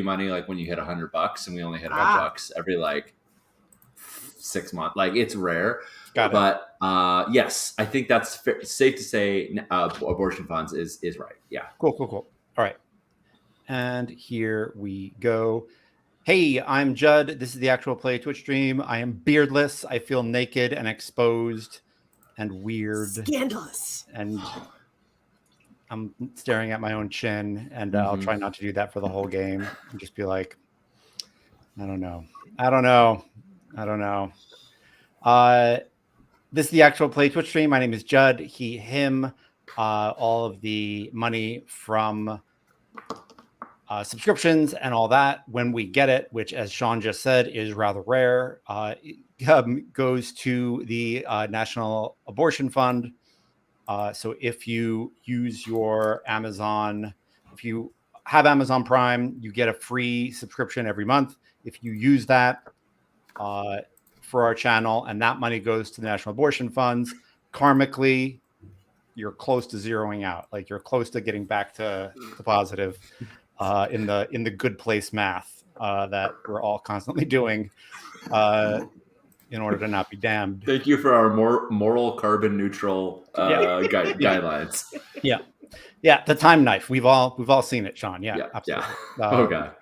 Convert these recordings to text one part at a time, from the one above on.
money like when you hit $100, and we only hit $100 every like 6 months. Like it's rare. Got it. But yes, I think that's safe to say. Abortion funds is right. Yeah. Cool. All right. And here we go. Hey, I'm Judd. This is the Actual Play Twitch stream. I am beardless. I feel naked and exposed and weird. Scandalous. And I'm staring at my own chin, and I'll try not to do that for the whole game and just be like, I don't know. This is the Actual Play Twitch stream. My name is Judd. He, him. All of the money from subscriptions and all that, when we get it, which, as Sean just said, is rather rare, goes to the National Abortion Fund. So if you use your Amazon, if you have Amazon Prime, you get a free subscription every month. If you use that for our channel, and that money goes to the National Abortion Funds, karmically, you're close to zeroing out. Like you're close to getting back to the positive in the good place math that we're all constantly doing in order to not be damned. Thank you for our moral carbon neutral guidelines. Yeah, the time knife. We've all seen it, Sean. Yeah, absolutely. Yeah. Oh god.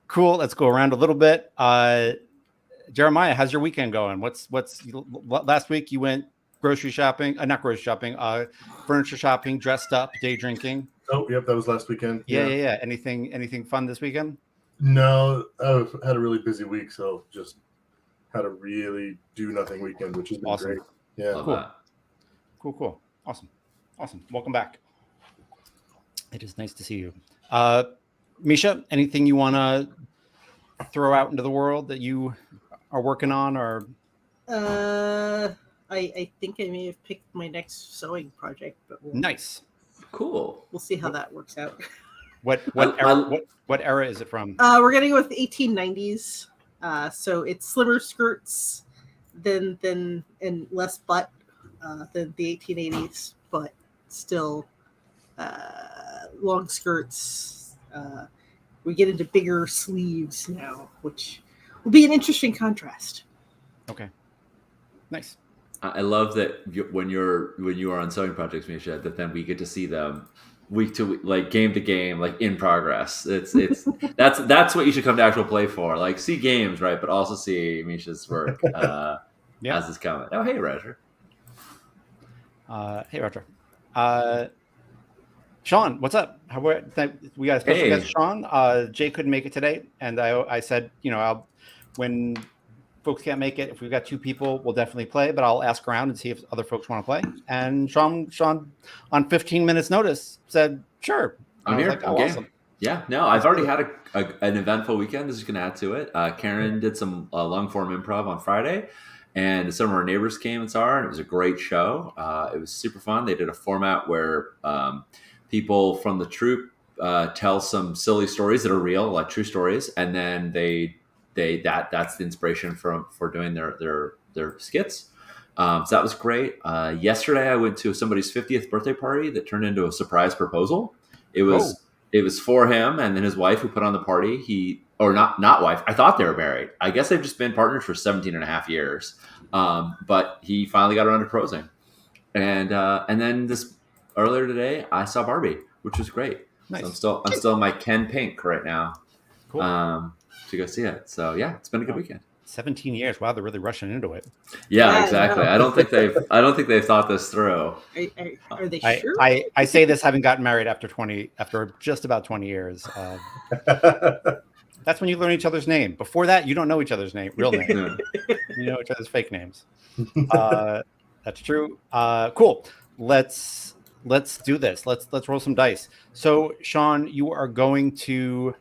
Cool. Let's go around a little bit. Jeremiah, how's your weekend going? What's last week you went grocery shopping? Not grocery shopping. Furniture shopping, dressed up, day drinking. Oh, yep, that was last weekend. Yeah. Anything fun this weekend? No, I've had a really busy week, so just had a really do nothing weekend, which has been awesome. Great. Yeah, Cool. Awesome. Welcome back. It is nice to see you. Misha, anything you want to throw out into the world that you are working on, or? I think I may have picked my next sewing project, but nice, cool. We'll see how that works out. What era is it from? We're gonna go with 1890s. So it's slimmer skirts than and less butt than the 1880s, but still long skirts. We get into bigger sleeves now, which will be an interesting contrast. Okay, nice. I love that when you are on sewing projects, Misha, that then we get to see them week to week, like game to game, like in progress. It's that's what you should come to Actual Play for. Like see games, right? But also see Misha's work as it's coming. Oh, hey, Roger. Hey, Roger. Sean, what's up? We got a special guest, Sean. Jay couldn't make it today, and I said, when folks can't make it, if we've got two people, we'll definitely play, but I'll ask around and see if other folks want to play. And Sean, on 15 minutes notice, said, sure. I'm here. Like, awesome. Yeah, no, I've already had an eventful weekend. This is going to add to it. Karen did some long-form improv on Friday, and some of our neighbors came and saw her, and it was a great show. It was super fun. They did a format where people from the troupe tell some silly stories that are real, like true stories, and then that's the inspiration for doing their skits. So that was great. Yesterday I went to somebody's 50th birthday party that turned into a surprise proposal. It was for him and then his wife who put on the party. Not wife. I thought they were married. I guess they've just been partners for 17 and a half years. But he finally got around to proposing. And then this earlier today I saw Barbie, which was great. Nice. So I'm still in my Ken Pink right now. Cool. To go see it. So yeah, it's been a good weekend. 17 years. Wow, they're really rushing into it. Yeah, exactly. I don't think they've thought this through. Are they sure? I say this having gotten married after just about 20 years. That's when you learn each other's name. Before that, you don't know each other's real name. You know each other's fake names. That's true. Cool. Let's do this. Let's roll some dice. So, Sean, you are going to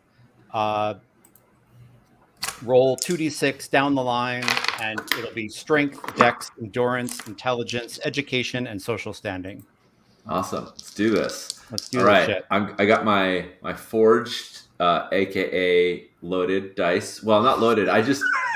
roll 2d6 down the line, and it'll be strength, dex, endurance, intelligence, education, and social standing. Awesome. Let's do this. Let's do All this right. shit. I got my forged, aka loaded dice. Well, not loaded.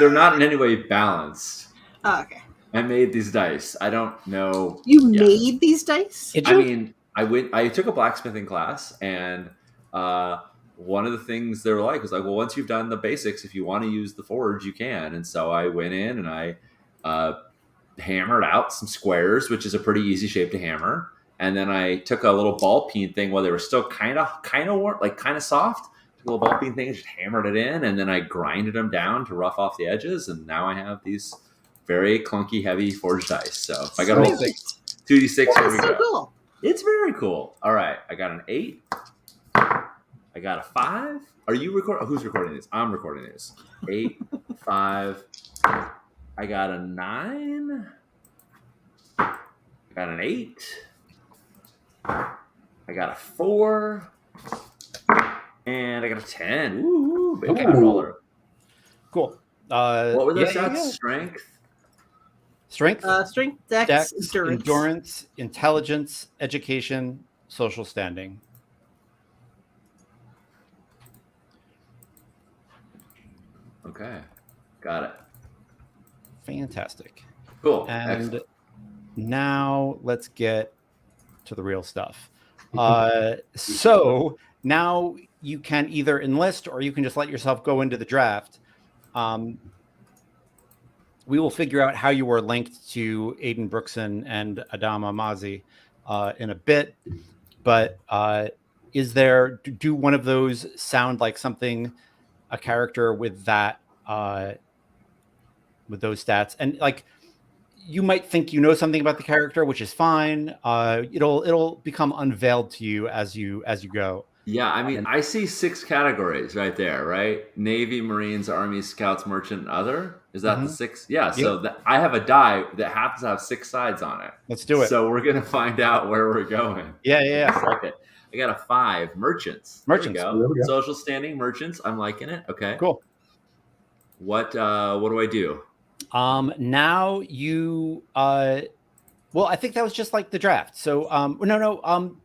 They're not in any way balanced. Oh, okay. I made these dice. I don't know. You made these dice? I mean, I took a blacksmithing class, and one of the things they were like was like, well, once you've done the basics, if you want to use the forge, you can. And so I went in and I hammered out some squares, which is a pretty easy shape to hammer. And then I took a little ball peen thing while they were still kind of warm, like kind of soft. Took a little ball peen thing and just hammered it in, and then I grinded them down to rough off the edges. And now I have these very clunky, heavy forged dice. So if I got to roll 2d6, here we go. Cool. It's very cool. All right, I got an 8. I got a 5. Are you recording? Who's recording these? I'm recording these. 8, 5. I got a 9. I got an 8. I got a 4. And I got a 10. Ooh, big cat roller. Cool. What were those stats? Strength? Strength, dex, endurance, intelligence, education, social standing. Okay. Got it. Fantastic. Cool. And excellent. Now let's get to the real stuff. So now you can either enlist or you can just let yourself go into the draft. We will figure out how you were linked to Aiden Brookson and Adama Mazi in a bit. But do one of those sound like something, a character with that, with those stats? And like, you might think you know something about the character, which is fine. It'll become unveiled to you as you go. Yeah, I mean, I see 6 categories right there, right? Navy, Marines, Army, Scouts, Merchant, and Other. Is that the 6? Yeah, yep. So I have a die that happens to have 6 sides on it. Let's do it. So we're going to find out where we're going. Yeah. Okay. I got a 5. Merchants. There we go. Social standing, merchants. I'm liking it. Okay. Cool. What do I do? Now you well, I think that was just like the draft. So no.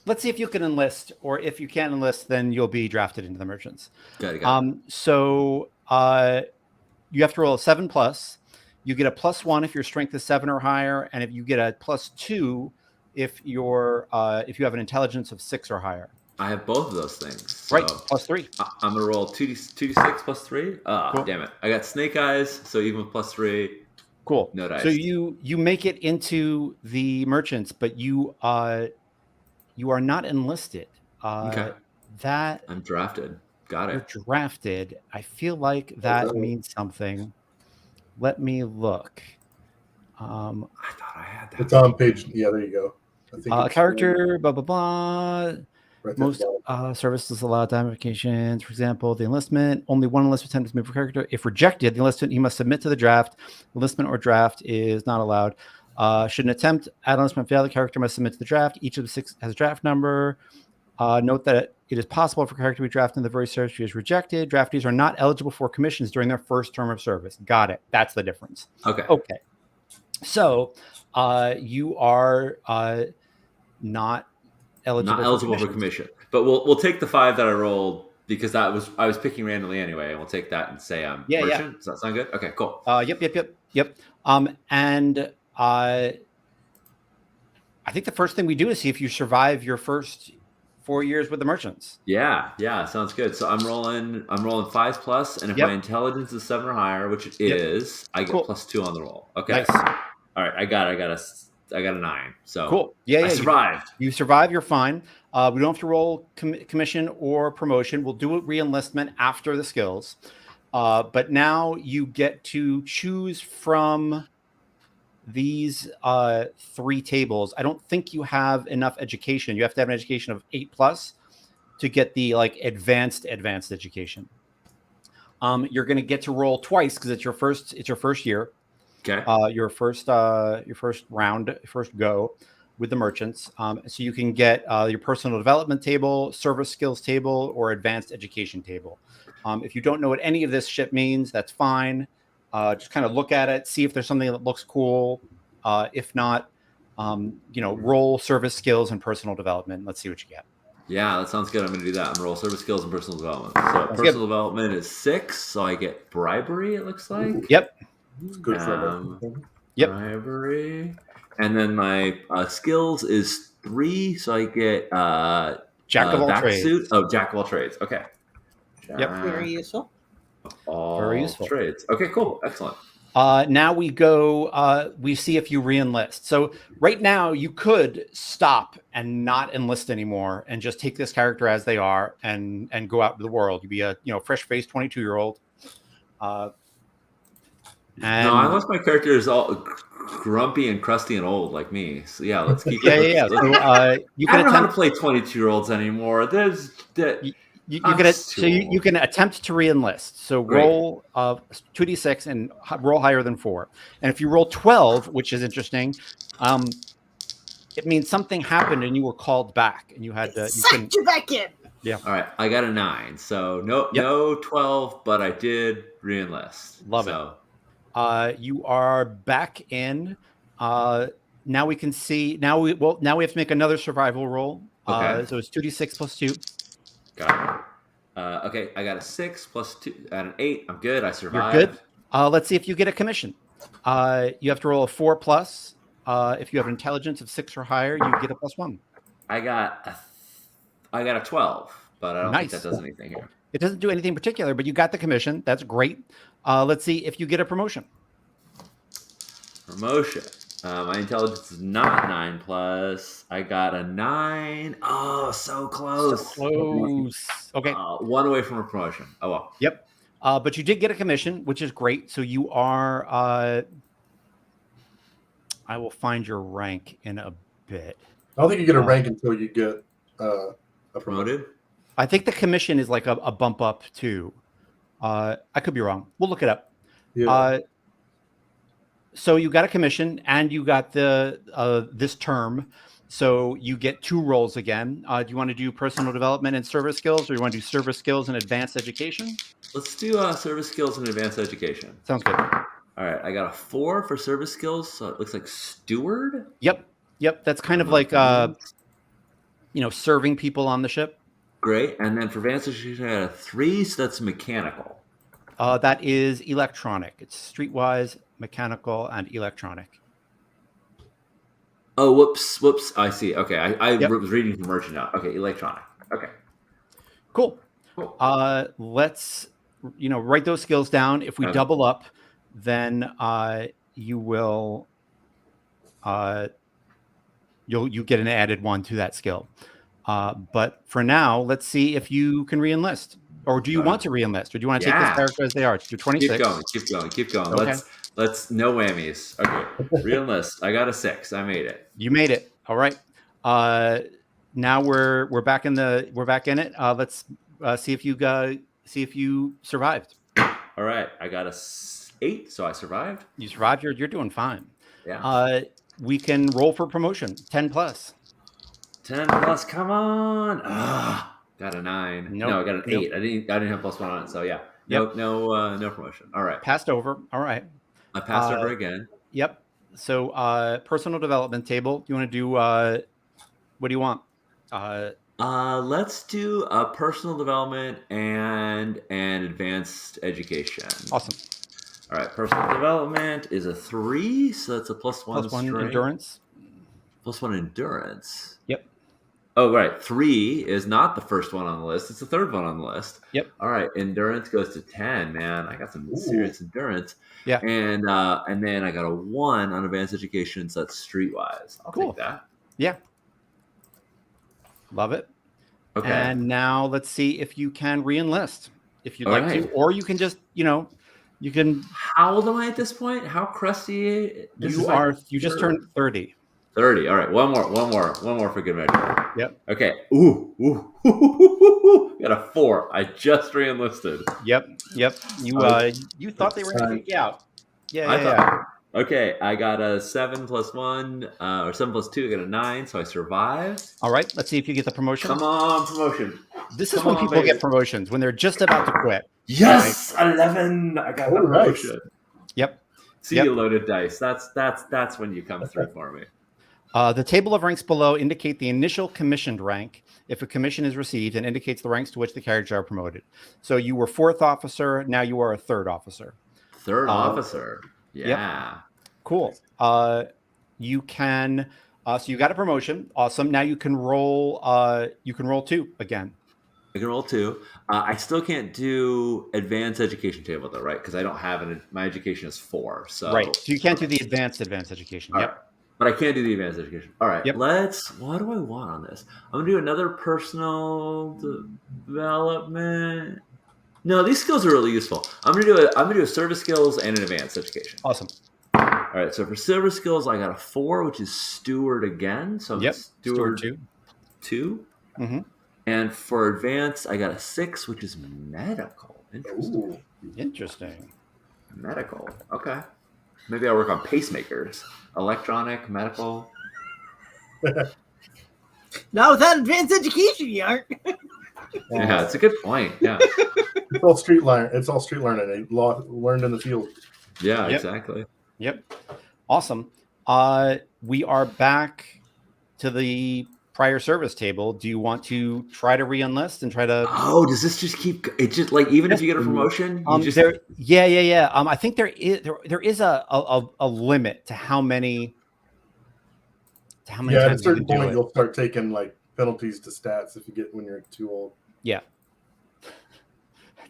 Let's see if you can enlist, or if you can't enlist, then you'll be drafted into the merchants. Got it. So you have to roll a 7+. You get a +1 if your strength is 7 or higher, and if you get a +2 if you have an intelligence of 6 or higher. I have both of those things. So right, +3. I'm gonna roll 2d6 +3. Cool. Damn it! I got snake eyes, so even with +3. Cool. No dice. So you make it into the merchants, but you are not enlisted. Okay. That I'm drafted. Got it. You're drafted. I feel like that means something. Let me look. I thought I had that. It's on page. Yeah, there you go. I think character, blah blah blah. Right. Most services allow modifications. For example, the enlistment. Only one enlistment attempt is made per character. If rejected, the enlistment he must submit to the draft. Enlistment or draft is not allowed. Should an attempt at enlistment fail, the character must submit to the draft. Each of the 6 has a draft number. Note that it is possible for a character to be drafted in the very service is rejected. Draftees are not eligible for commissions during their first term of service. Got it. That's the difference. Okay. So you are not eligible for commission. But we'll take the 5 that I rolled, because I was picking randomly anyway, and we'll take that and say I'm merchant. Yeah. Does that sound good? Okay, cool. Yep. And I think the first thing we do is see if you survive your first 4 years with the merchants. Yeah, sounds good. So I'm rolling 5+, and if my intelligence is 7 or higher, which it is, I get +2 on the roll. Okay. Nice. All right, I got a 9. So cool. Yeah. I survived. You survive. You're fine. We don't have to roll commission or promotion. We'll do a re-enlistment after the skills. But now you get to choose from these 3 tables. I don't think you have enough education. You have to have an education of 8+ to get the advanced education. You're going to get to roll twice because it's your first year. Okay. Your first round, first go with the merchants. So you can get your personal development table, service skills table, or advanced education table. If you don't know what any of this shit means, that's fine. Just kind of look at it, see if there's something that looks cool. If not, roll service skills and personal development. Let's see what you get. Yeah, that sounds good. I'm going to do that. I'm going to roll service skills and personal development. So personal development is 6, so I get bribery, it looks like. Yep. It's good for Yep. Bribery. And then my skills is 3, so I get Jack of all vac trades. suit. Oh, jack of all trades. Okay. Yep. Very useful. All Very useful. trades. Okay, cool. Excellent. Now we go, we see if you re-enlist. So right now you could stop and not enlist anymore and just take this character as they are and go out into the world. You'd be a fresh-faced 22-year-old. No, And unless my character is all grumpy and crusty and old like me. So yeah, let's keep yeah. let's- So you I can don't know how to attempt. play 22-year-olds anymore. There's that. You I'm can too you old. can attempt to re-enlist. So Great. roll 2d6 and roll higher than 4. And if you roll 12, which is interesting, it means something happened and you were called back and you had to. You couldn't. Sucked you back in. Yeah. All right, I got a 9. So no, Yep. no 12, but I did re-enlist. Love it. You are back in. Now we can see. Now we have to make another survival roll. Okay. So it's 2d6 plus 2. Got it. Okay, I got a 6 plus 2 and an 8. I'm good. I You're survived. good. Let's see if you get a commission. You have to roll a 4 plus. If you have an intelligence of 6 or higher, you get a +1. I got a 12, but I don't think Nice. that does anything here. It doesn't do anything particular, but you got the commission. That's great. Let's see if you get a promotion. Promotion. My intelligence is not 9 plus. I got a 9. Oh, so close. Close. Okay. 1 away from a promotion. Oh well. Yep. But you did get a commission, which is great. So you are. I will find your rank in a bit. I don't think you get a rank until you get a promotion. Promoted. I think the commission is like a bump up too. I could be wrong. We'll look it up. Yeah. So you got a commission and you got the this term. So you get 2 rolls again. Do you want to do personal development and service skills, or you want to do service skills and advanced education? Let's do service skills and advanced education. Sounds good. All right, I got a 4 for service skills, so it looks like steward. Yep. That's kind of like serving people on the ship. Great, and then for advanced education, I got a 3, so that's mechanical. That is electronic. It's streetwise, mechanical, and electronic. Oh, whoops. I see. Okay, I Yep. was reading from merchant now. Okay, electronic. Okay. Cool. Cool. Let's write those skills down. If we Okay. double up, then you will you get an added 1 to that skill. But for now, let's see if you can re-enlist. Or do you want to re-enlist? Or do you want to take this character as they are? Do 26. Keep going. Okay. Let's no whammies. Okay. Re-enlist. I got a 6. I made it. You made it. All right. Now we're back in it. Let's see if you survived. All right. I got a 8, so I survived. You survived. You're doing fine. Yeah. We can roll for promotion. 10 plus. 10 plus. Come on. Got a 9. Nope. No, I got an 8. I didn't have +1 on it, so yeah. No promotion. All right. Passed over. All right. I passed over again. Yep. So personal development table. You want to do what do you want? Let's do personal development and advanced education. Awesome. All right, personal development is a 3, so that's a +1 +1 strength. endurance. +1 endurance. Yep. Oh, right. 3 is not the first one on the list. It's the third one on the list. Yep. All right. Endurance goes to 10, man. I got some serious endurance. Yeah. And then I got a 1 on advanced education, so that's streetwise. I'll Cool. take that. Yeah. Love it. Okay. And now let's see if you can re-enlist if you'd All like right. to, or you can just, you can. How old am I at this point? How crusty? You just turned 30. 30. All right. One more for good measure. Yep. Okay. Ooh. Got a 4. I just re-enlisted. Yep. You thought they were going to kick you out. Yeah. Okay. I got a 7 plus 1, or 7 plus 2. I got a 9, so I survived. All right. Let's see if you get the promotion. Come on, promotion. This is when people get promotions, when they're just about to quit. Yes, 11. I got the promotion. Nice. Yep. See you loaded dice. That's when you come through for me. The table of ranks below indicate the initial commissioned rank. If a commission is received, and indicates the ranks to which the characters are promoted. So you were 4th officer. Now you are a 3rd officer. 3rd officer. Yeah. Yep. Cool. You can So you got a promotion. Awesome. Now you can roll. You can roll 2 again. I can roll 2. I still can't do advanced education table though, right? Because I don't have my education is 4. So Right. So you can't do the advanced education. All Yep. right. But I can't do the advanced education. All right. Yep. What do I want on this? I'm gonna do another personal development. No, these skills are really useful. I'm gonna do a service skills and an advanced education. Awesome. All right. So for service skills, I got a 4, which is steward again. So Yep. steward 2. 2. Mm-hmm. And for advanced, I got a 6, which is medical. Interesting. Ooh. Interesting. Medical. Okay. Maybe I work on pacemakers. Electronic, medical. Not without advanced education, you aren't. Yeah, it's a good point. Yeah. It's all street learning. Learned in the field. Yeah, Yep. exactly. Yep. Awesome. We are back to the prior service table. Do you want to try to re-enlist and try to? Oh, does this just keep? It just like even if you get a promotion, you just Yeah. I think there is a limit to how many. At a times you certain can do point, it. you'll start taking like penalties to stats if you get when you're too old. Yeah.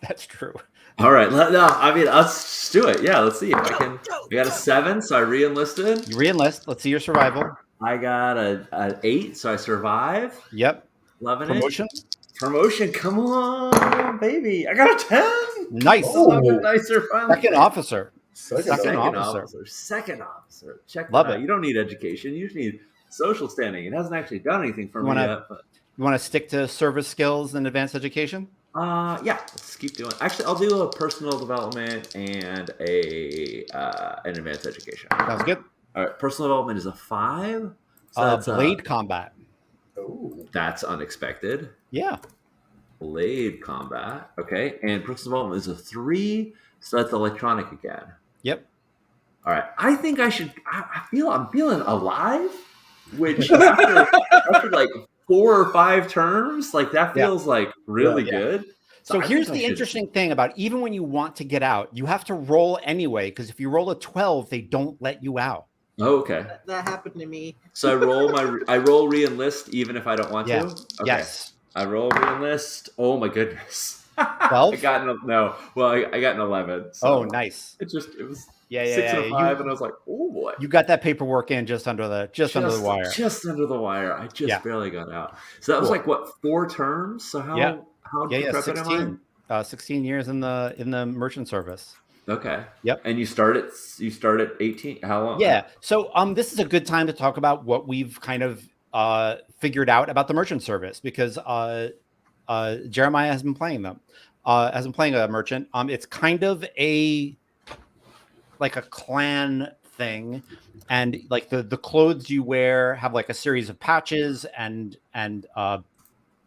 That's true. All right. No, I mean, let's do it. Yeah, let's see if I can. I got a 7, so I re-enlisted. You re-enlist. Let's see your survival. I got an 8, so I survive. Yep. Loving Promotion. it. Promotion. Come on, baby. I got a 10. Nice. Oh. Nicer finally. Second officer. Second officer. Second officer. Check Love that out. it. You don't need education. You just need social standing. It hasn't actually done anything for You me wanna- yet. But You want to stick to service skills and advanced education? yeah, let's keep doing. Actually, I'll do a personal development and an advanced education. Sounds good. All right, personal development is a 5. So that's Blade combat. Oh. That's unexpected. Yeah. Blade combat. Okay, and personal development is a 3. So that's electronic again. Yep. All right, I think I should. I'm feeling alive, which after like 4 or 5 terms, like that feels like really good. So I here's think I the should- interesting thing about even when you want to get out, you have to roll anyway, because if you roll a 12, they don't let you out. Oh, okay. That happened to me. So I roll re-enlist even if I don't want Yeah. to. Okay. Yes. I roll re-enlist. Oh my goodness. 12? I got I got an 11. So Oh, nice. It was Yeah. 6 and a 5, and I was like, oh boy. You got that paperwork in just under the wire. Just under the wire. I just barely got out. So that was Cool. like what, 4 terms? So how Yeah. decrepit am 16. 16 years in the merchant service. I? Okay. Yep. And you start at 18. How long? Yeah. So this is a good time to talk about what we've kind of figured out about the merchant service, because Jeremiah has been playing them. Has been playing a merchant. It's kind of like a clan thing, and like the clothes you wear have like a series of patches and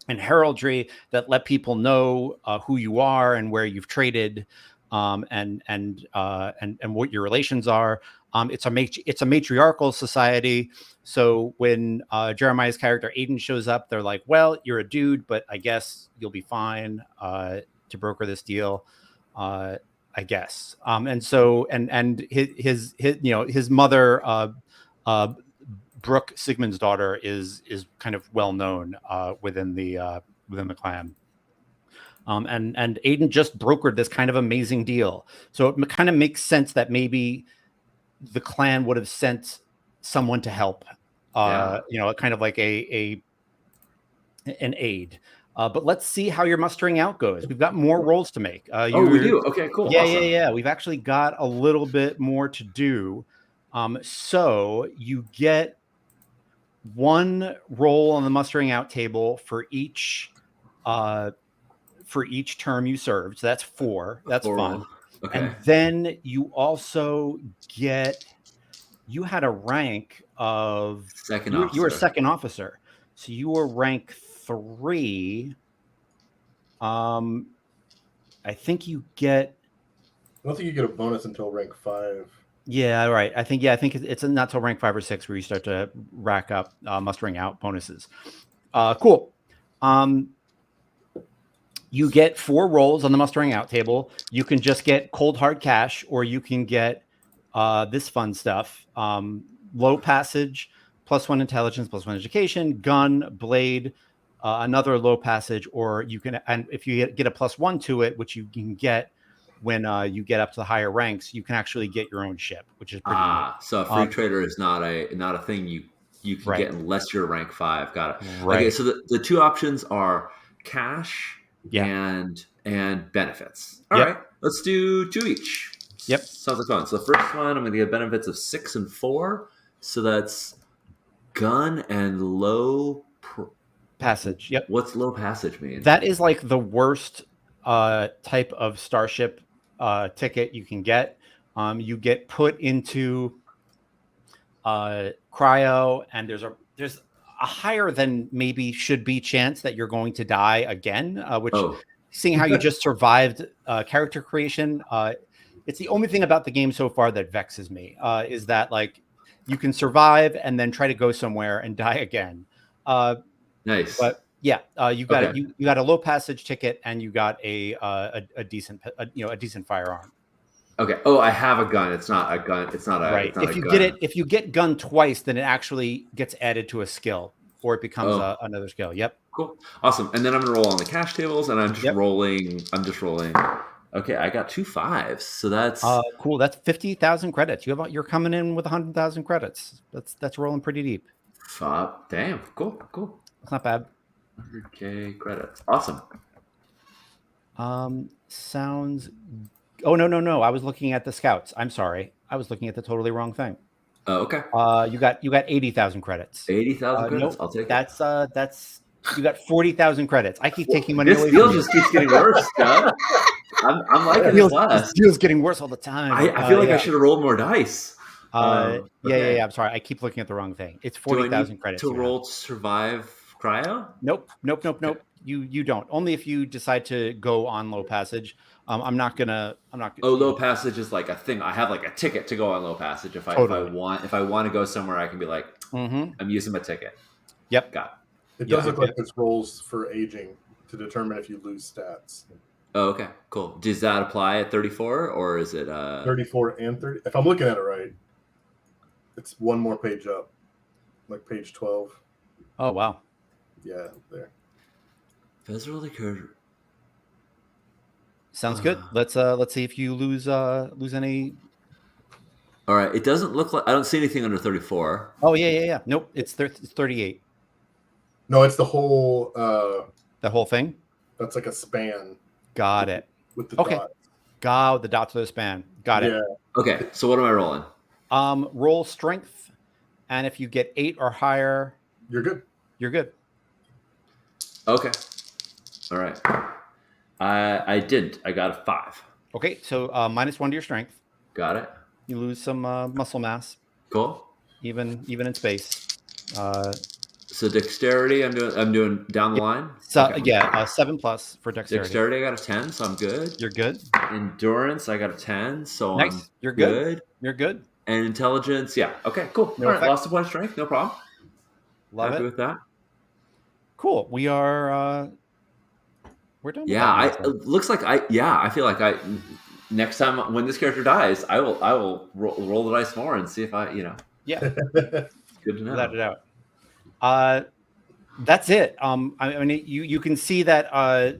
heraldry that let people know who you are and where you've traded, and what your relations are. It's a matriarchal society. So when Jeremiah's character Aiden shows up, they're like, "Well, you're a dude, but I guess you'll be fine to broker this deal, I guess." And so and his mother, Brooke, Sigmund's daughter, is kind of well known within the clan. And Aiden just brokered this kind of amazing deal. So it kind of makes sense that maybe the clan would have sent someone to help, kind of like an aid. But let's see how your mustering out goes. We've got more rolls to make. We do. Okay, cool. Yeah, Awesome. yeah. We've actually got a little bit more to do. So you get 1 roll on the mustering out table for each term you served. So that's 4. That's 4 fun. Okay. And then you also you had a rank of Second you were a officer. second officer. So you were rank 3. I think you get. I don't think you get a bonus until rank 5. Yeah, right. I think it's not till rank 5 or 6 where you start to rack up mustering out bonuses. Cool. You get 4 rolls on the mustering out table. You can just get cold hard cash, or you can get this fun stuff: low passage +1 intelligence, +1 education, gun, blade, another low passage, or you can, and if you get a +1 to it, which you can get when you get up to the higher ranks, you can actually get your own ship, which is pretty neat. So a free trader is not a thing you can Right. get unless you're rank 5. Got it. Right. Okay, so the two options are cash Yeah. and benefits. All Yep. right, let's do 2 each. Yep. Sounds like fun. So the first one, I'm going to get benefits of 6 and 4. So that's gun and low Passage. Yep. What's low passage mean? That is like the worst type of starship ticket you can get. You get put into cryo, and there's a higher than maybe should be chance that you're going to die again, which seeing how you just survived character creation, it's the only thing about the game so far that vexes me, is that like you can survive and then try to go somewhere and die again. Nice. But yeah, you got you got a low passage ticket, and you got a decent a decent firearm. Okay. Oh, I have a gun. It's not a gun. It's not a right. It's not if you gun. get it, if you get gun twice, then it actually gets added to a skill, or it becomes another skill. Yep. Cool. Awesome. And then I'm gonna roll on the cash tables, and I'm just rolling. Okay, I got 2 5s, so that's cool. That's 50,000 credits. You're coming in with 100,000 credits. That's rolling pretty deep. Damn. Cool. That's not bad. 100K credits. Awesome. Sounds. Oh no! I was looking at the scouts. I'm sorry. I was looking at the totally wrong thing. Okay. You got 80,000 credits. 80,000 credits. Nope, I'll take it. That's you got 40,000 credits. I keep taking money away. This deal just keeps getting worse, Doug. I'm liking this less. This deal's getting worse all the time. I feel like I should have rolled more dice. Yeah. I'm sorry. I keep looking at the wrong thing. It's 40,000 credits to roll to survive cryo. Nope. You don't. Only if you decide to go on low passage. I'm not gonna. Oh, low passage is like a thing. I have like a ticket to go on low passage. If I want to go somewhere, I can be like, I'm using my ticket. Yep. Got it. It does look like this rolls for aging to determine if you lose stats. Oh, okay, cool. Does that apply at 34, or is it 34 and 30? If I'm looking at it right, it's one more page up, like page 12. Oh wow. Yeah, there. Visually curved. Sounds good. Let's see if you lose any. All right. It doesn't look like I don't see anything under 34. Oh yeah. Nope. It's 38. No, it's the whole. The whole thing. That's like a span. Got it. With the dots. The dots of the span. Got it. Okay. So what am I rolling? Roll strength, and if you get 8 or higher, you're good. You're good. Okay. All right. I didn't. I got a 5. Okay, so -1 to your strength. Got it. You lose some muscle mass. Cool. Even in space. So dexterity, I'm doing down the line. So okay. 7+ for dexterity. Dexterity, I got a 10, so I'm good. You're good. Endurance, I got a 10, so nice. You're good. You're good. And intelligence, yeah. Okay, cool. No all right, effect. lost a point of strength, no problem. Happy with that. Cool. We are. We're done. Yeah, it looks like I feel like next time when this character dies, I will roll the dice more and see if I. Yeah. Good to know. Let it out. That's it. I mean, you can see that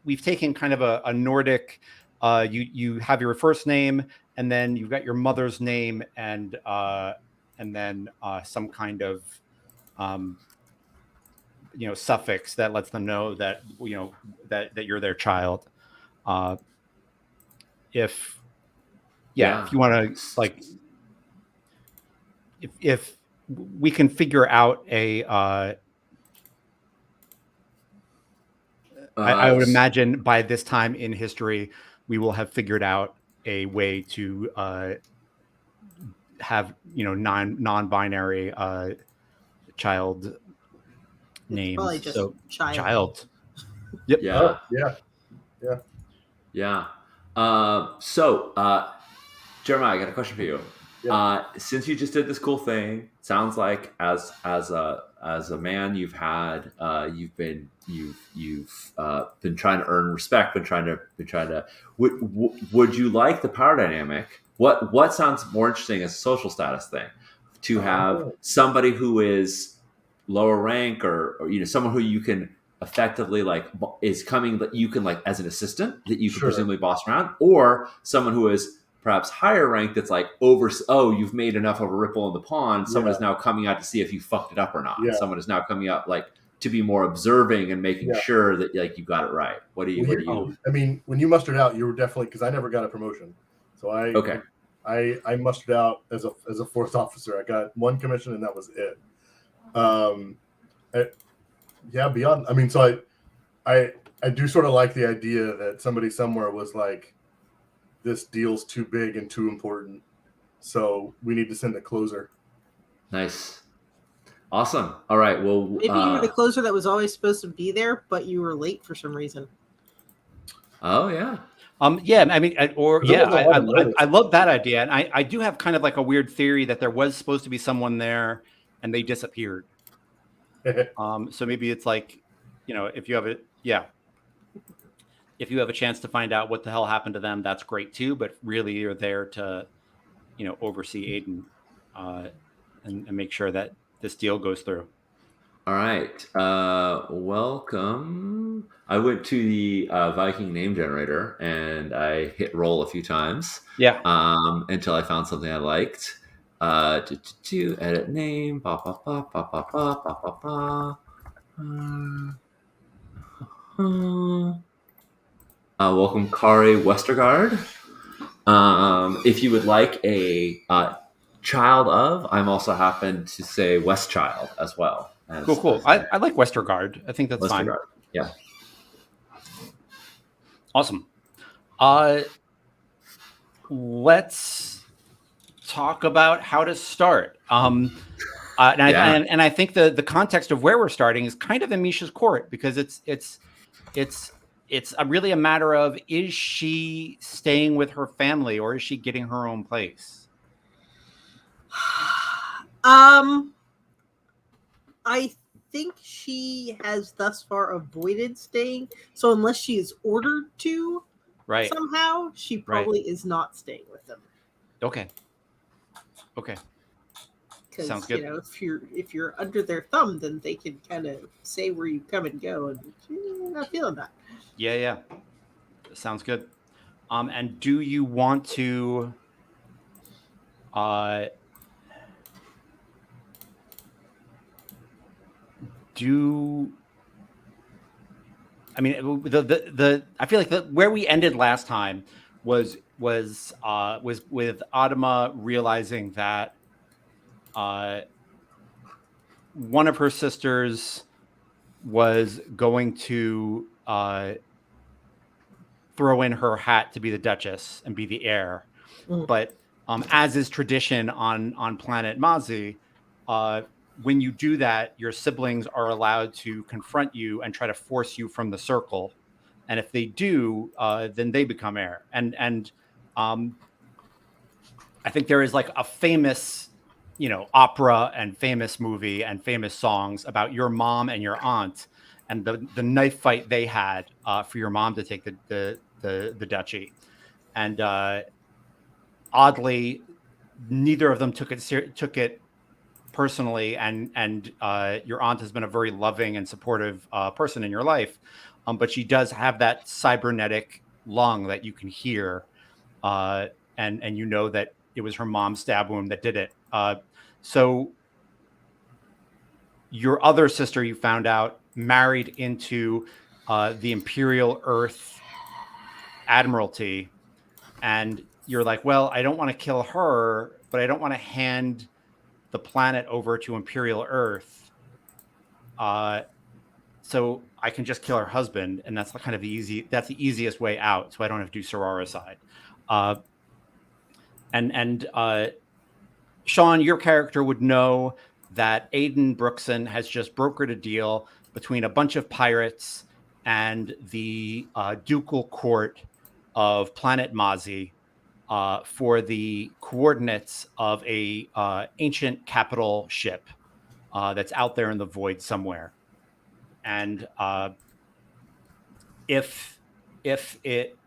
we've taken kind of a Nordic. You have your first name, and then you've got your mother's name, and then some kind of suffix that lets them know that that you're their child. If you want to, like, if we can figure out a I would imagine by this time in history we will have figured out a way to have non-binary child names. Probably just so child. Yep. Yeah. Jeremiah, I got a question for you. Yeah. Since you just did this cool thing, sounds like as a man, you've been trying to earn respect, been trying to. Would you like the power dynamic? What sounds more interesting as a social status thing? to have Oh. somebody who is lower rank or someone who you can effectively is coming that you can as an assistant that you can Sure. presumably boss around, or someone who is perhaps higher rank that's you've made enough of a ripple in the pond. Someone is now coming out to see if you fucked it up or not. Yeah. Someone is now coming out to be more observing and making sure that you got it right. What do you? I mean, when you mustered out, you were definitely, because I never got a promotion, so I mustered out as a fourth officer. I got one commission and that was it. Beyond. I mean, so I do sort of like the idea that somebody somewhere was like, this deal's too big and too important, so we need to send a closer. Nice. Awesome. All right. Well, maybe you were the closer that was always supposed to be there, but you were late for some reason. Oh yeah. Yeah. I mean, I love that idea, and I do have kind of like a weird theory that there was supposed to be someone there, and they disappeared. So maybe it's like, if you have a chance to find out what the hell happened to them, that's great too. But really, you're there to, oversee Aiden, and make sure that this deal goes through. All right. Welcome. I went to the Viking name generator and I hit roll a few times. Yeah. Until I found something I liked. Edit name. Welcome, Kari Westergaard. If you would like a child of, I'm also happen to say Westchild as well. Cool. I like Westergaard. I think that's fine. Yeah. Awesome. Let's talk about how to start. And I think the context of where we're starting is kind of in Misha's court, because it's really a matter of, is she staying with her family or is she getting her own place? I think she has thus far avoided staying. So unless she is ordered to, somehow, she probably is not staying with them. Okay. Because sounds good. If you're under their thumb, then they can kind of say where you come and go, and you're not feeling that. Yeah. Sounds good. And do you want to I mean, I feel like where we ended last time was with Adama realizing that one of her sisters was going to throw in her hat to be the Duchess and be the heir. But as is tradition on planet Mazi, when you do that, your siblings are allowed to confront you and try to force you from the circle. And if they do, then they become heir. And I think there is like a famous, opera and famous movie and famous songs about your mom and your aunt and the knife fight they had for your mom to take the duchy. And oddly, neither of them took it personally, and your aunt has been a very loving and supportive person in your life, but she does have that cybernetic lung that you can hear, and that it was her mom's stab wound that did it. So your other sister, you found out, married into the Imperial Earth Admiralty, and you're like, well, I don't want to kill her, but I don't want to hand the planet over to Imperial Earth. So I can just kill her husband, and that's kind of the easiest way out. So I don't have to do Soraricide. And Sean, your character would know that Aiden Brookson has just brokered a deal between a bunch of pirates and the ducal court of planet Mazi for the coordinates of a ancient capital ship that's out there in the void somewhere. And if it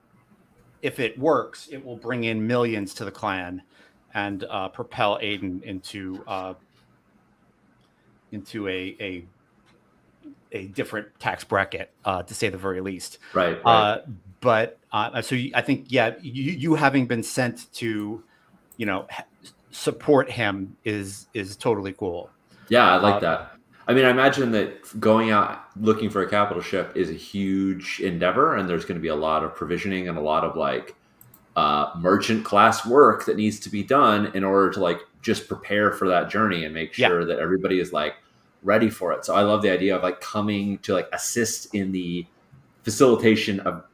works, it will bring in millions to the clan. and propel Aiden into a different tax bracket, to say the very least. Right. But I think, you having been sent to, support him is totally cool. Yeah, I like that. I mean, I imagine that going out looking for a capital ship is a huge endeavor, and there's going to be a lot of provisioning and a lot of like merchant class work that needs to be done in order to like just prepare for that journey and make sure that everybody is like ready for it. So I love the idea of like coming to like assist in the facilitation of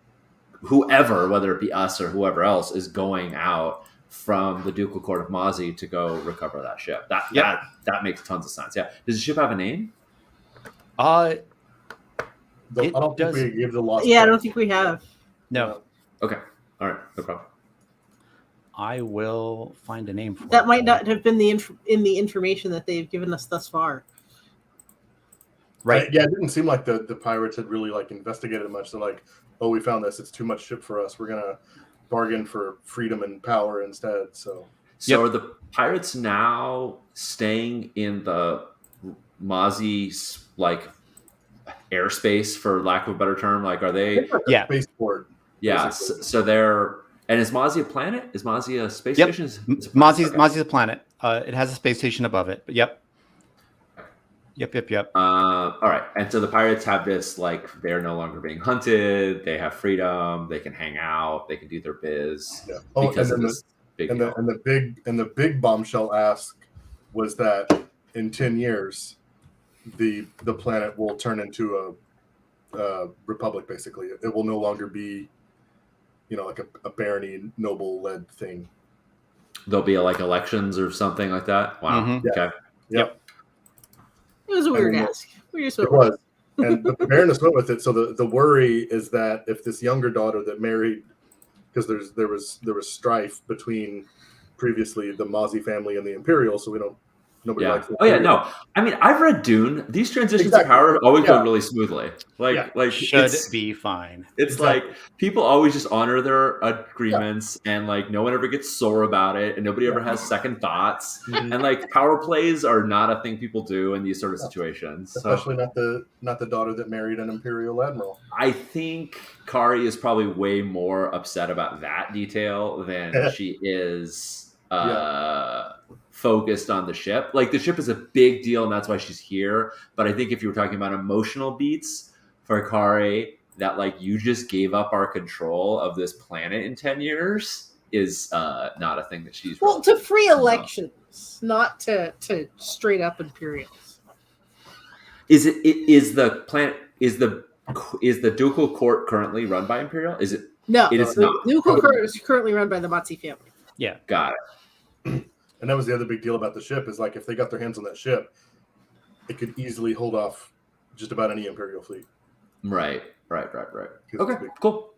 whoever, whether it be us or whoever else, is going out from the Ducal Court of Mozzie to go recover that ship. That makes tons of sense. Yeah. Does the ship have a name? I don't think we gave the lost. Yeah, I don't think we have. No. Okay. All right. No problem. I will find a name for that. it. Might not have been in the information that they've given us thus far. Right. Yeah, it didn't seem like the pirates had really like investigated much. They're like, oh, we found this. It's too much ship for us. We're gonna bargain for freedom and power instead. So are the pirates now staying in the Mozzie like airspace, for lack of a better term? Like, are they? Yeah. Spaceport. Yeah. So they're. And is Mozzie a planet? Is Mozzie a space station? Mozzie's a planet. It has a space station above it. But yep. All right. And so the pirates have this, like, they're no longer being hunted. They have freedom. They can hang out. They can do their biz. Yeah. Oh, because of this big deal. The big bombshell ask was that in 10 years, the planet will turn into a republic. Basically, it will no longer be, like a barony noble led thing. There'll be like elections or something like that. Wow. Mm-hmm. Okay. Yep. It was a weird ask. It was. And the Baroness went with it. So the worry is that if this younger daughter that married, because there was strife between previously the Mozzie family and the Imperial, so nobody likes it. Oh yeah, no. I mean, I've read Dune. These transitions of power always go really smoothly. Like should be fine. It's like people always just honor their agreements, and like no one ever gets sore about it, and nobody ever has second thoughts. Mm-hmm. And like power plays are not a thing people do in these sort of situations. Especially not the daughter that married an Imperial admiral. I think Kari is probably way more upset about that detail than she is focused on the ship. Like, the ship is a big deal, and that's why she's here. But I think if you were talking about emotional beats for Kari, that like you just gave up our control of this planet in 10 years is not a thing that she's to free elections, not to straight up Imperials. Is the Ducal Court currently run by Imperial? Is it? No, it is not. The Ducal Court is currently run by the Mozzie family. Yeah, got it. And that was the other big deal about the ship, is like if they got their hands on that ship, it could easily hold off just about any Imperial fleet. Right. Okay, cool.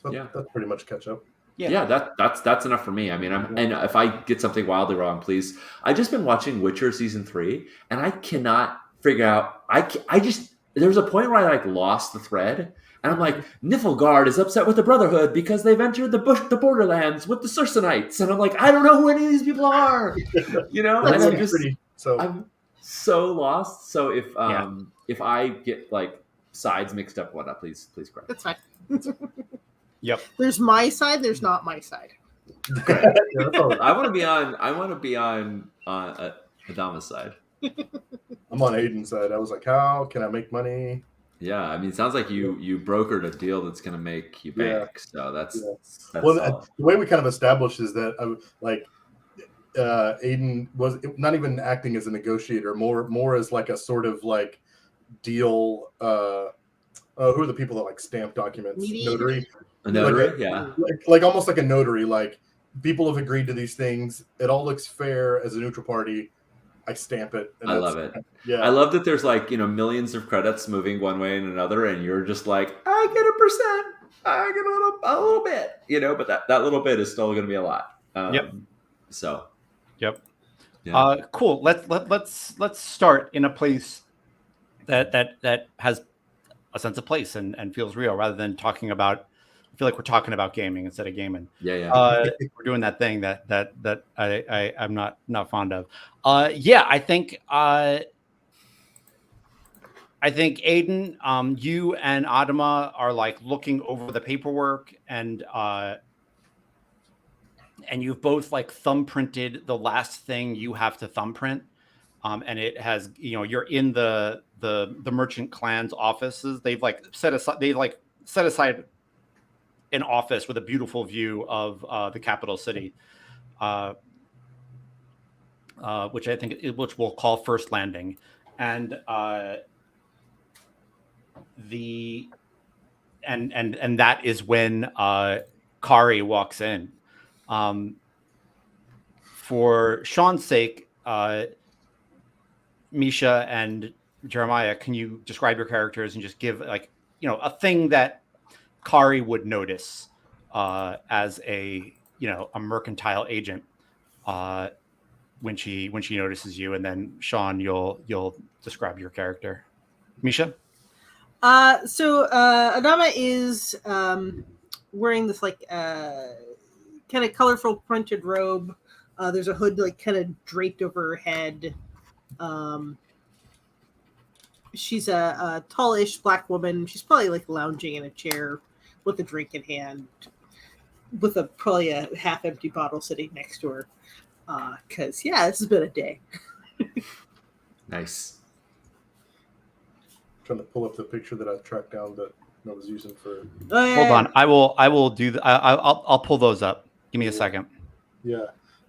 So that's pretty much catch up. Yeah, that's enough for me. I mean, and if I get something wildly wrong, please. I've just been watching Witcher season 3, and I cannot figure out. There was a point where I like lost the thread. And I'm like, Niflgaard is upset with the Brotherhood because they've entered the borderlands with the Sursonites. And I'm like, I don't know who any of these people are. And I'm so lost. So if I get like sides mixed up, whatnot, please correct. That's fine. Yep. There's my side. There's not my side. I want to be on Adama's side. I'm on Aiden's side. I was like, how can I make money? Yeah, I mean, it sounds like you brokered a deal that's going to make you bank. So that's well. The way we kind of established is that Aiden was not even acting as a negotiator, more as like a sort of like deal. Who are the people that like stamp documents? Notary. A notary, like almost like a notary. Like, people have agreed to these things. It all looks fair as a neutral party. I stamp it. And I love it. Yeah, I love that there's like millions of credits moving one way and another, and you're just like, I get 1%, I get a little bit, but that little bit is still going to be a lot. So. Yep. Yeah. Cool. Let's start in a place that has a sense of place and feels real, rather than talking about I feel like we're talking about gaming instead of gaming. Yeah. We're doing that thing that I'm not fond of. Yeah, I think Aiden, you and Adama are like looking over the paperwork, and you've both like thumbprinted the last thing you have to thumbprint. And it has, you're in the merchant clan's offices. They've like set aside an office with a beautiful view of the capital city, which I think which we'll call First Landing, and and that is when Kari walks in. For Sean's sake, Misha and Jeremiah, can you describe your characters and just give like a thing that Kari would notice as a mercantile agent when she notices you, and then Sean, you'll describe your character. Misha. So Adama is wearing this like kind of colorful printed robe. There's a hood like kind of draped over her head. She's a tallish black woman. She's probably like lounging in a chair with a drink in hand, with probably a half empty bottle sitting next to her. Because this has been a day. Nice. Trying to pull up the picture that I've tracked down that I was using for. Oh, yeah. Hold on, I will do. I'll pull those up. Give me a second. Yeah.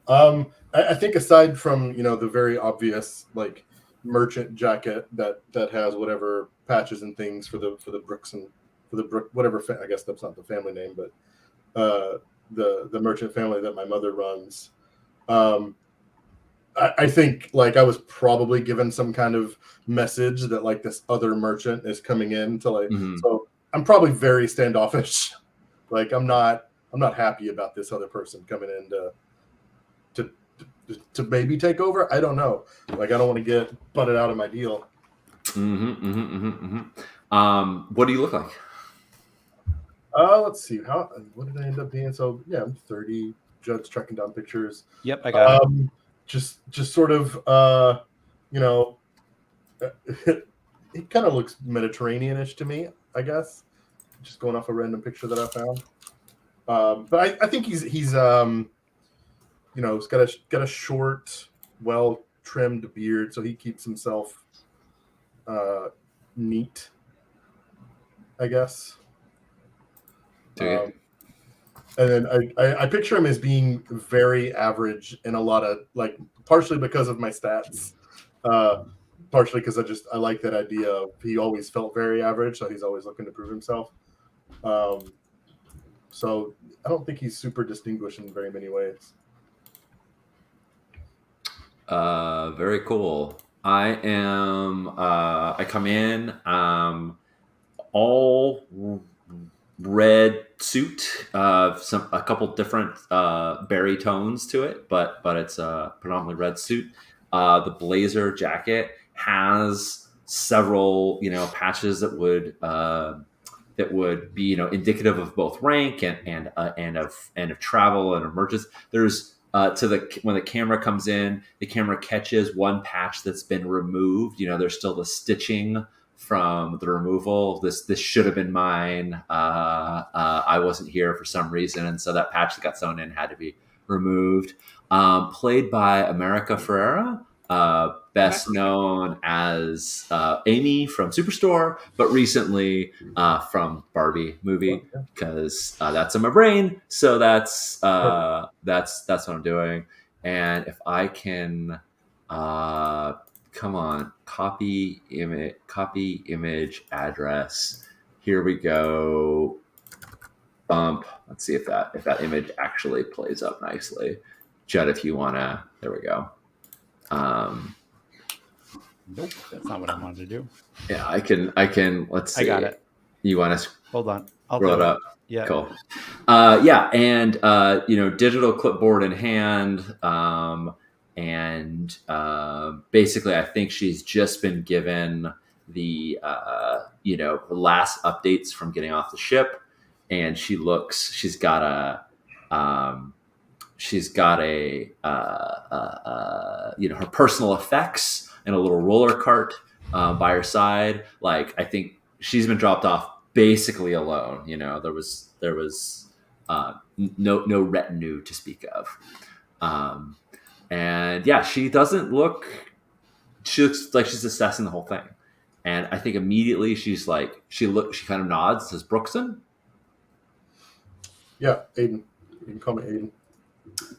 I think aside from the very obvious like merchant jacket that has whatever patches and things for the Brooks and for the Brook whatever I guess that's not the family name, but the merchant family that my mother runs. I think like I was probably given some kind of message that like this other merchant is coming in to like. Mm-hmm. So I'm probably very standoffish. Like I'm not happy about this other person coming in to maybe take over. I don't know. Like I don't want to get butted out of my deal. What do you look like? Let's see. What did I end up being? So yeah, I'm 30. Judd's tracking down pictures. Yep, I got it. Just sort of it kind of looks Mediterranean-ish to me, I guess. Just going off a random picture that I found. But I think he's he's got a short, well-trimmed beard, so he keeps himself neat, I guess. And then I picture him as being very average in a lot of like, partially because of my stats, partially because I like that idea of he always felt very average, so he's always looking to prove himself. So I don't think he's super distinguished in very many ways. Very cool. I come in all red suit, a couple different berry tones to it, but it's a predominantly red suit. The blazer jacket has several patches that would be indicative of both rank and of travel and emergence. There's when the camera comes in, the camera catches one patch that's been removed. There's still the stitching from the removal. This should have been mine. I wasn't here for some reason, and so that patch that got sewn in had to be removed. Played by America Ferrera, best known as Amy from Superstore, but recently from Barbie movie, because that's in my brain. So that's what I'm doing. And if I can, come on, copy image address. Here we go. Bump. Let's see if that image actually plays up nicely. Judd, if you wanna, there we go. Nope, that's not what I wanted to do. Yeah, I can. Let's see. I got it. You want to Hold on. I'll roll it up? Yeah. Cool. Yeah, and digital clipboard in hand, and basically, I think she's just been given the last updates from getting off the ship, and she's got her personal effects and a little roller cart by her side. Like, I think she's been dropped off basically alone. There was no retinue to speak of. And yeah, she looks like she's assessing the whole thing. And I think immediately she kind of nods, says, Brookson? Yeah, Aiden. You can call me Aiden.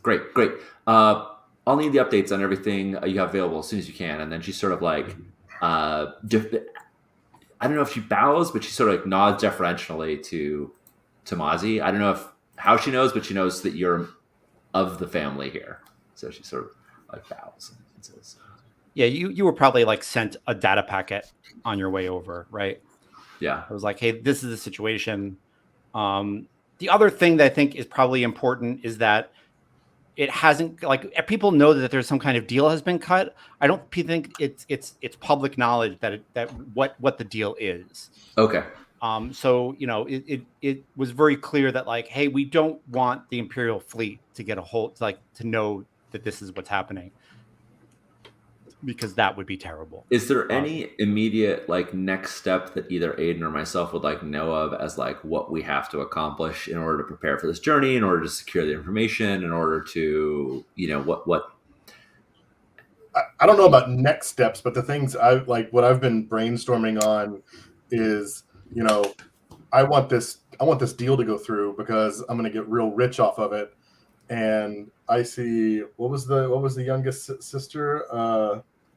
Great. I'll need the updates on everything you have available as soon as you can. And then she sort of like, I don't know if she bows, but she sort of like nods deferentially to Mozzie. I don't know how she knows, but she knows that you're of the family here. So she sort of like bows and says, Yeah, you were probably like sent a data packet on your way over, right? yeah. I was like, hey, this is the situation. The other thing that I think is probably important is that it hasn't, like, people know that there's some kind of deal has been cut. I don't think it's public knowledge that what the deal is. Okay. So it was very clear that, like, hey, we don't want the Imperial fleet to get a hold, like, to know that this is what's happening, because that would be terrible. Is there any immediate like next step that either Aiden or myself would like know of as like what we have to accomplish in order to prepare for this journey, in order to secure the information, in order to, what? I don't know about next steps, but the things what I've been brainstorming on is, I want this deal to go through because I'm going to get real rich off of it. And I see, what was the youngest sister?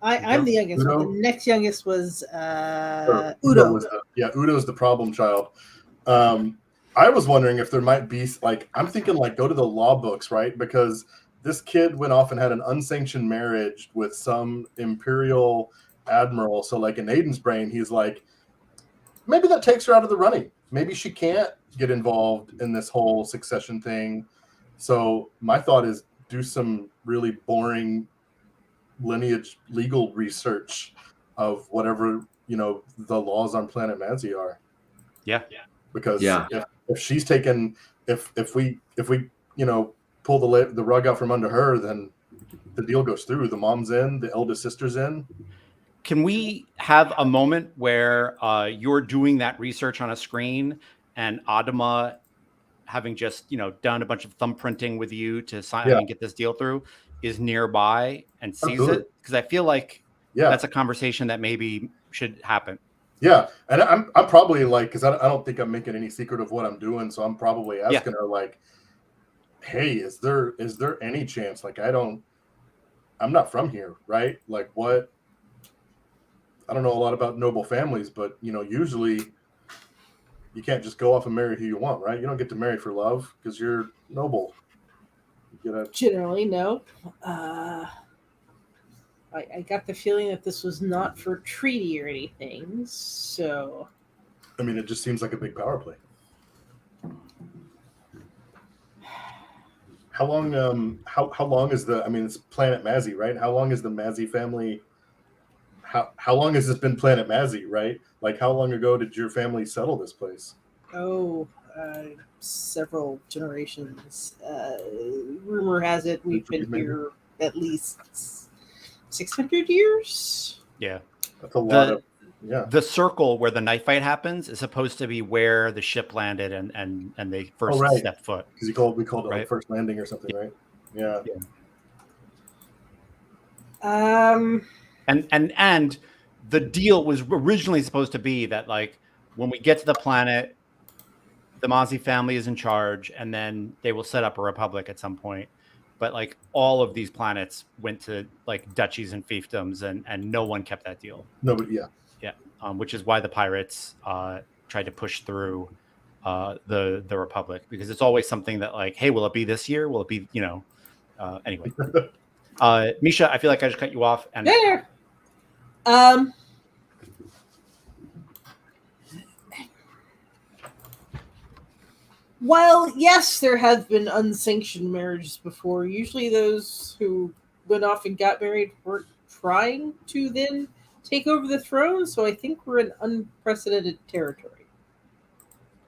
I'm the youngest. Udo? The next youngest was Udo. Udo's the problem child. I was wondering if there might be, like, I'm thinking, like, go to the law books, right? Because this kid went off and had an unsanctioned marriage with some Imperial admiral. So, like, in Aiden's brain, he's like, maybe that takes her out of the running. Maybe she can't get involved in this whole succession thing. So my thought is do some really boring lineage legal research of whatever, the laws on planet Manzi are. Yeah. Because if she's taken, if we pull the rug out from under her, then the deal goes through. The mom's in, the eldest sister's in. Can we have a moment where you're doing that research on a screen and Adama, having just done a bunch of thumbprinting with you to sign and get this deal through, is nearby and sees it? Because I feel like that's a conversation that maybe should happen. Yeah, and I'm probably like, because I don't think I'm making any secret of what I'm doing, so I'm probably asking her like, hey, is there any chance? Like, I'm not from here, right? Like, what? I don't know a lot about noble families, but usually you can't just go off and marry who you want, right? You don't get to marry for love because you're noble. Generally, no. I got the feeling that this was not for treaty or anything, so. I mean, it just seems like a big power play. How long? How long is the? I mean, it's Planet Mazzi, right? How long is the Mazzi family? How long has this been Planet Mazzi, right? Like, how long ago did your family settle this place? Oh, several generations. Rumor has it we've been here at least 600 years. Yeah, that's a lot. The circle where the knife fight happens is supposed to be where the ship landed and they first stepped foot. Because we called it like first landing or something, right? Yeah. And the deal was originally supposed to be that, like, when we get to the planet, the Mazzi family is in charge, and then they will set up a republic at some point. But, like, all of these planets went to, like, duchies and fiefdoms, and no one kept that deal. Nobody, which is why the pirates tried to push through the republic, because it's always something that, like, hey, will it be this year? Will it be, anyway. Misha, I feel like I just cut you off. And there. While, yes, there have been unsanctioned marriages before, usually those who went off and got married weren't trying to then take over the throne, so I think we're in unprecedented territory.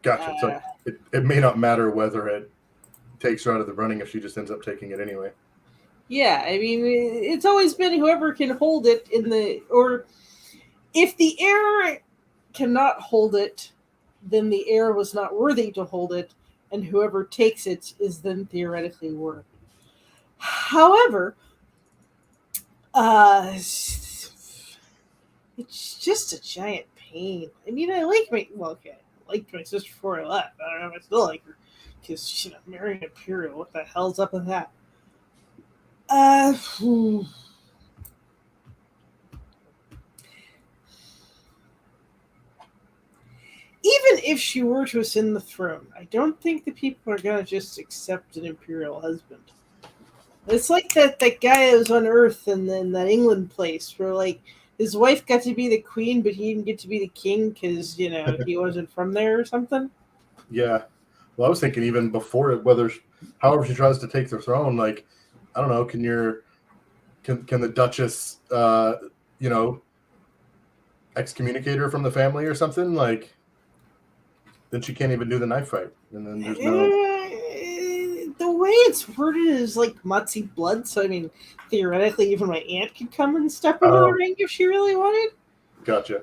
Gotcha. So it may not matter whether it takes her out of the running if she just ends up taking it anyway. Yeah, I mean, it's always been whoever can hold it or if the heir cannot hold it, then the heir was not worthy to hold it, and whoever takes it is then theoretically worthy. However, it's just a giant pain. I mean, I liked my sister before I left. I don't know if I still like her because she's not marrying Imperial. What the hell's up with that? Even if she were to ascend the throne, I don't think the people are gonna just accept an Imperial husband. It's like that guy that was on Earth and then that England place where like his wife got to be the queen, but he didn't get to be the king because he wasn't from there or something. Yeah. Well, I was thinking even before it, however she tries to take the throne, like I don't know, can the Duchess, excommunicate her from the family or something? Like, then she can't even do the knife fight, and then there's no. The way it's worded is like Mutzi blood, so I mean, theoretically, even my aunt could come and step into the ring if she really wanted. Gotcha.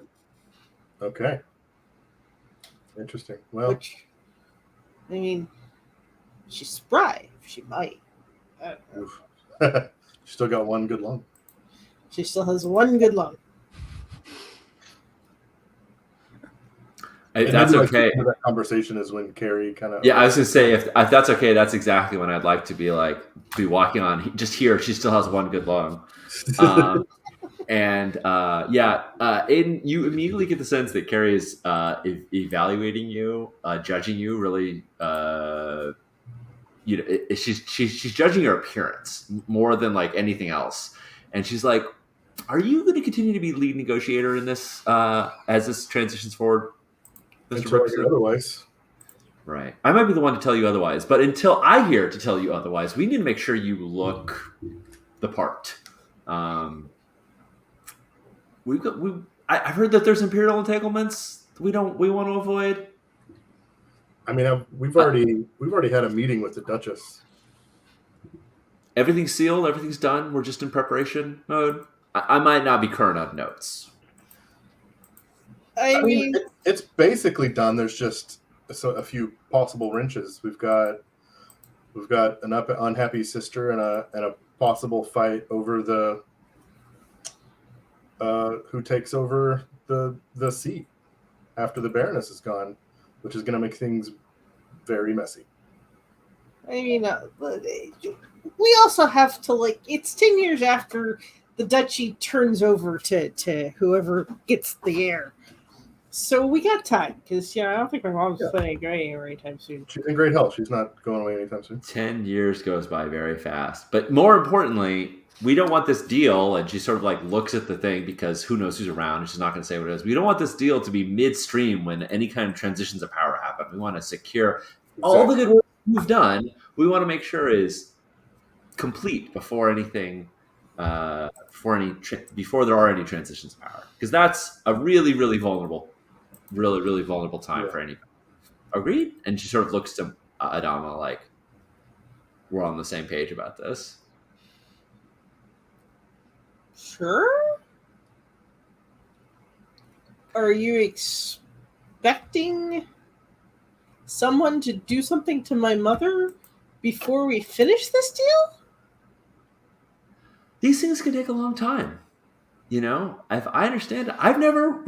Okay. Interesting. Well, I mean, she's spry. She might. She still got one good lung. She still has one good lung. If that's okay. That conversation is when Carrie kind of. Yeah, I was gonna say if that's okay, that's exactly when I'd like to be walking on. Just here, she still has one good lung, and Aiden, you immediately get the sense that Carrie is evaluating you, judging you. Really, she's judging your appearance more than like anything else, and she's like, "Are you going to continue to be lead negotiator in this as this transitions forward?" Otherwise, right. I might be the one to tell you otherwise, but until I hear to tell you otherwise, we need to make sure you look the part. I've heard that there's imperial entanglements we want to avoid. I mean, we've already had a meeting with the Duchess. Everything's sealed. Everything's done. We're just in preparation mode. I might not be current on notes. I mean, it's basically done. There's just a few possible wrenches. We've got an unhappy sister and a possible fight over the who takes over the seat after the Baroness is gone, which is going to make things very messy. I mean, we also have to it's 10 years after the duchy turns over to whoever gets the heir. So we got time because I don't think my mom's planning going anywhere anytime soon. She's in great health. She's not going away anytime soon. 10 years goes by very fast. But more importantly, we don't want this deal, and she sort of looks at the thing because who knows who's around, and she's not going to say what it is. We don't want this deal to be midstream when any kind of transitions of power happen. We want to secure all the good work you've done. We want to make sure is complete before anything, before there are any transitions of power, because that's a really, really vulnerable time for anybody. Agreed? And she sort of looks to Adama like, we're on the same page about this. Sure. Are you expecting someone to do something to my mother before we finish this deal? These things can take a long time. If I understand, I've never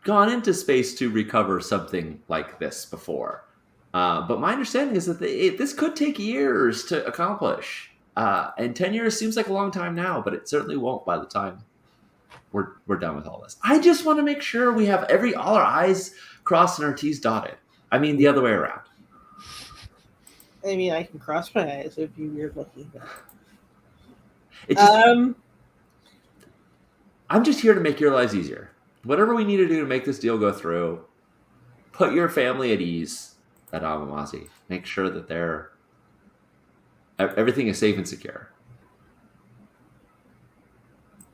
gone into space to recover something like this before. But my understanding is that this could take years to accomplish. And 10 years seems like a long time now, but it certainly won't by the time we're done with all this. I just want to make sure we have all our I's crossed and our T's dotted. I mean, the other way around. I mean, I can cross my eyes. It'd be weird looking. I'm just here to make your lives easier. Whatever we need to do to make this deal go through, put your family at ease at Amamazi. Make sure that everything is safe and secure.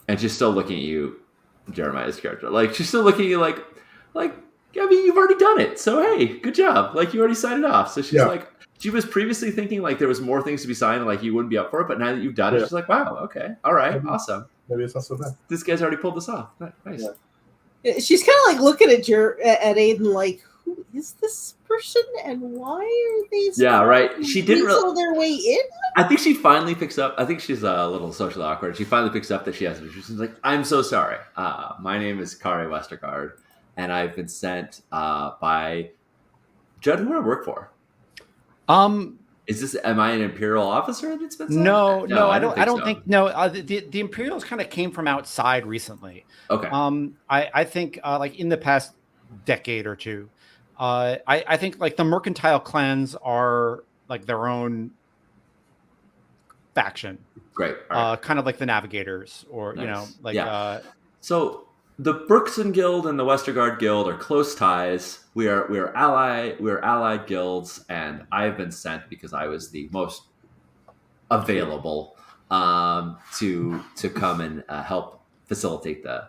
And she's still looking at you, Jeremiah's character. She's still looking at you like I mean, you've already done it, so hey, good job. Like you already signed it off. So she's Yeah. like, she was previously thinking like there was more things to be signed, like you wouldn't be up for it, but now that you've done it, Yeah. she's like, wow, okay, all right, Maybe. awesome. Maybe it's not so bad. This guy's already pulled this off. Nice. Yeah. She's kind of like looking at Aiden like, who is this person and why are they? Yeah, right. She didn't weasel their way in. I think she finally picks up. I think she's a little socially awkward. She finally picks up that she has. She's like, "I'm so sorry. My name is Kari Westergaard, and I've been sent by Judd. Who do I work for? Is this? Am I an Imperial officer that's been sent? No, I don't so. think. No, the Imperials kind of came from outside recently. Okay. I think like in the past decade or two, I think like the mercantile clans are like their own faction. Great. Right. Kind of like the Navigators, or Nice. you know, like yeah. So the Brookson Guild and the Westergaard Guild are close ties. We are allied guilds, and I've been sent because I was the most available to come and help facilitate the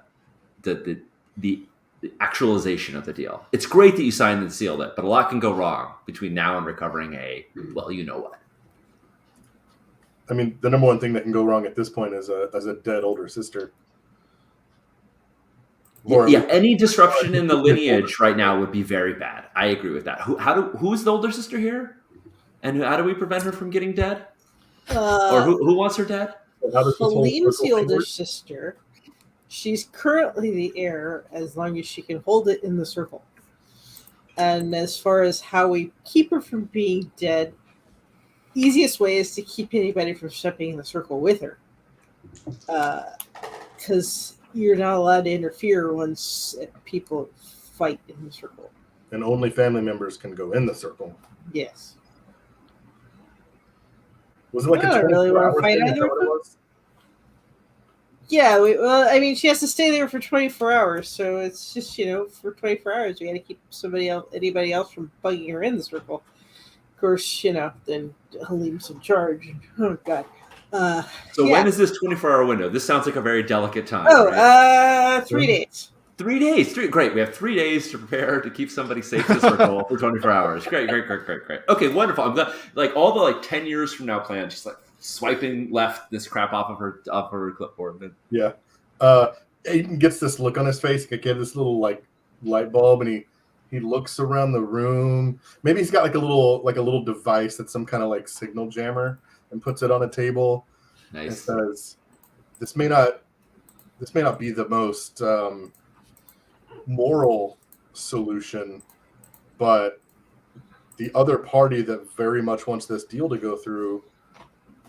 actualization of the deal. It's great that you signed and sealed it, but a lot can go wrong between now and recovering well, you know what. I mean, the number one thing that can go wrong at this point is a dead older sister. Yeah, any disruption in the lineage right now would be very bad. I agree with that. Who's the older sister here, and how do we prevent her from getting dead? Or who wants her dead? Pauline's the older sister. She's currently the heir as long as she can hold it in the circle. And as far as how we keep her from being dead, easiest way is to keep anybody from stepping in the circle with her. Because you're not allowed to interfere once people fight in the circle. And only family members can go in the circle. Yes. Was it like I don't really want to fight either. Yeah, well, I mean, she has to stay there for 24 hours, so it's just, for 24 hours, we got to keep anybody else from bugging her in the circle. Of course, then Halim's in charge. Oh, God. When is this 24-hour window? This sounds like a very delicate time. Right? 3 days. 3 days. Great. We have 3 days to prepare to keep somebody safe in the circle for 24 hours. Great. Okay, wonderful. I'm glad. Like all the 10 years from now plans, just like swiping left this crap off of her clipboard. Yeah. Aiden gets this look on his face. Like he had this little light bulb, and he looks around the room. Maybe he's got like a little device that's some kind of signal jammer, and puts it on a table. Nice. And says, "This may not be the most moral solution, but the other party that very much wants this deal to go through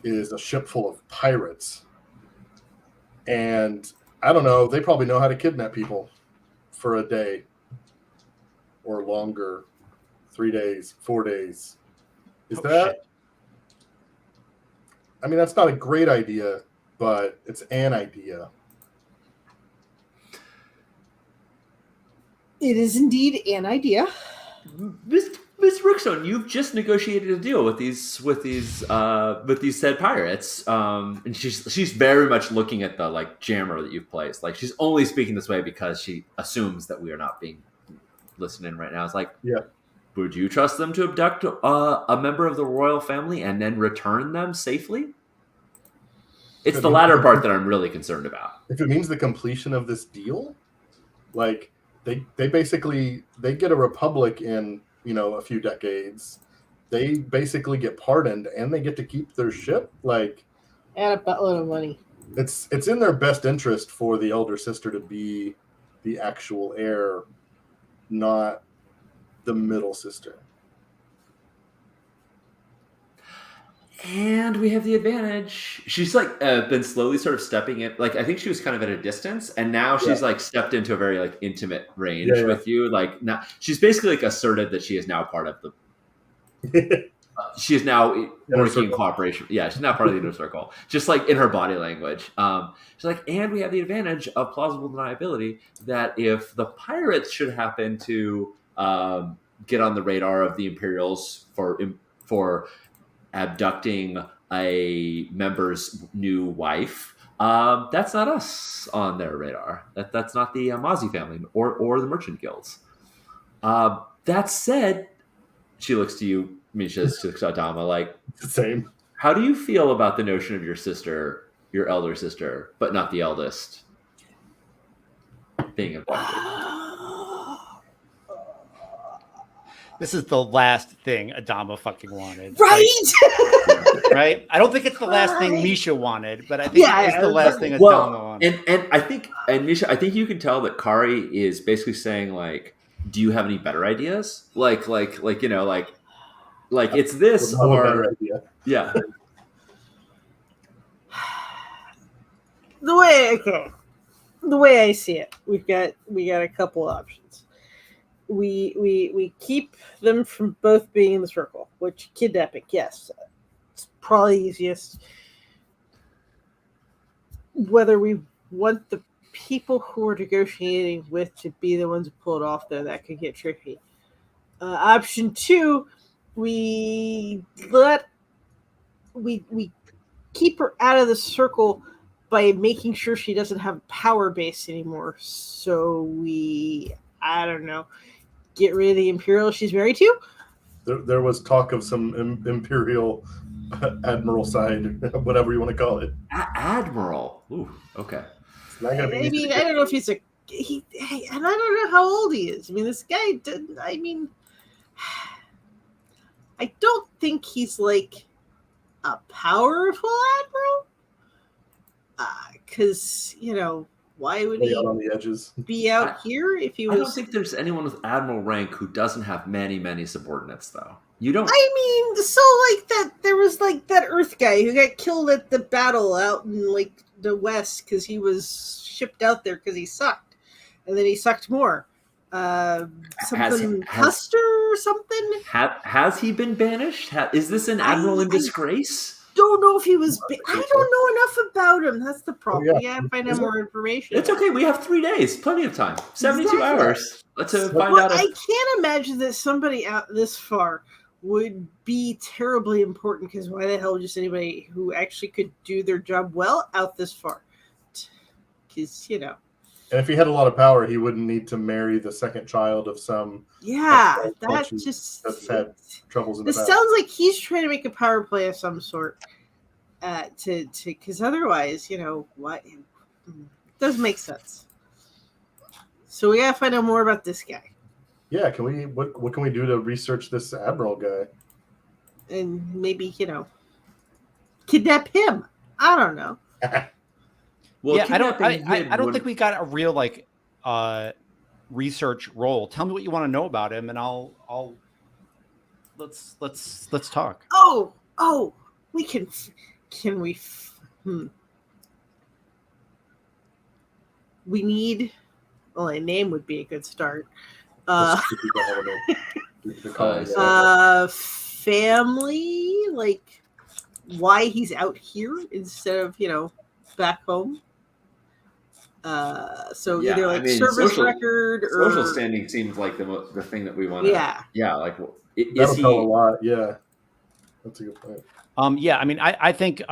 is a ship full of pirates. And I don't know, they probably know how to kidnap people for a day or longer, 3 days, 4 days. Shit. I mean, that's not a great idea, but it's an idea." It is indeed an idea. Miss Rookstone, you've just negotiated a deal with these said pirates, and she's very much looking at the jammer that you've placed. Like she's only speaking this way because she assumes that we are not being listened in right now. It's like, yeah, would you trust them to abduct a member of the royal family and then return them safely? It's the latter part that I'm really concerned about. If it means the completion of this deal, they basically get a republic in a few decades. They basically get pardoned and they get to keep their ship. And a buttload of money. It's in their best interest for the elder sister to be the actual heir, not the middle sister. And we have the advantage. She's been slowly sort of stepping in. I think she was kind of at a distance, and now she's stepped into a very intimate range with you. Now she's basically asserted that she is now part of the. She is now working in cooperation. Yeah, she's now part of the inner circle. Just in her body language. She's and we have the advantage of plausible deniability that if the pirates should happen to get on the radar of the Imperials for abducting a member's new wife, that's not us on their radar. That's not the Mozzie family or the merchant guilds. That said, she looks to you, Misha, she looks to Adama, like, It's the same. how do you feel about the notion of your sister, your elder sister, but not the eldest, being abducted? This is the last thing Adama fucking wanted. Right? Right? I don't think it's the last thing Right. Misha wanted, but I think it's the last thing Adama Well, wanted. and I think, and Misha, I think you can tell that Kari is basically saying, like, do you have any better ideas? Like you know, like it's this Would love a better or idea. yeah. The way I see it, we got a couple options. We keep them from both being in the circle, which kidnapping, yes, it's probably easiest. Whether we want the people who we're negotiating with to be the ones who pull it off, though, that could get tricky. Option 2, we keep her out of the circle by making sure she doesn't have a power base anymore. So I don't know, get rid of the Imperial she's married to. There was talk of some Imperial admiral side, whatever you want to call it. Admiral. Ooh, okay. It's not gonna be I easy mean, to I get don't know if through. and I don't know how old he is. I mean, this guy didn't. I mean, I don't think he's like a powerful admiral. Because why would Way out he on the edges. be out here if he I don't was? think there's anyone with admiral rank who doesn't have many subordinates, though. You don't. I mean, so like that. There was like that Earth guy who got killed at the battle out in like the West because he was shipped out there because he sucked, and then he sucked more. Something Custer or something. Has he been banished? Is this an admiral in disgrace? Don't know if he was. I don't know enough about him. That's the problem. yeah. We gotta find out more information. It's okay. We have 3 days, plenty of time, 72 Exactly. hours to find Well, out. I can't imagine that somebody out this far would be terribly important, because why the hell just anybody who actually could do their job well out this far? Because And if he had a lot of power, he wouldn't need to marry the second child of some. yeah, that That's just had troubles in the this past. sounds like he's trying to make a power play of some sort. Because otherwise, what doesn't make sense. So we gotta find out more about this guy. Yeah, can we? What can we do to research this admiral guy? And maybe, kidnap him. I don't know. Well, yeah, I don't think we got a real like research role. Tell me what you want to know about him, and I'll let's talk. Oh, we can we? We need. Well, a name would be a good start. Family, like why he's out here instead of back home. So either like service record or social standing seems like the thing that we want to. Yeah, like that'll tell a lot. Yeah, that's a good point. Yeah, I mean, I think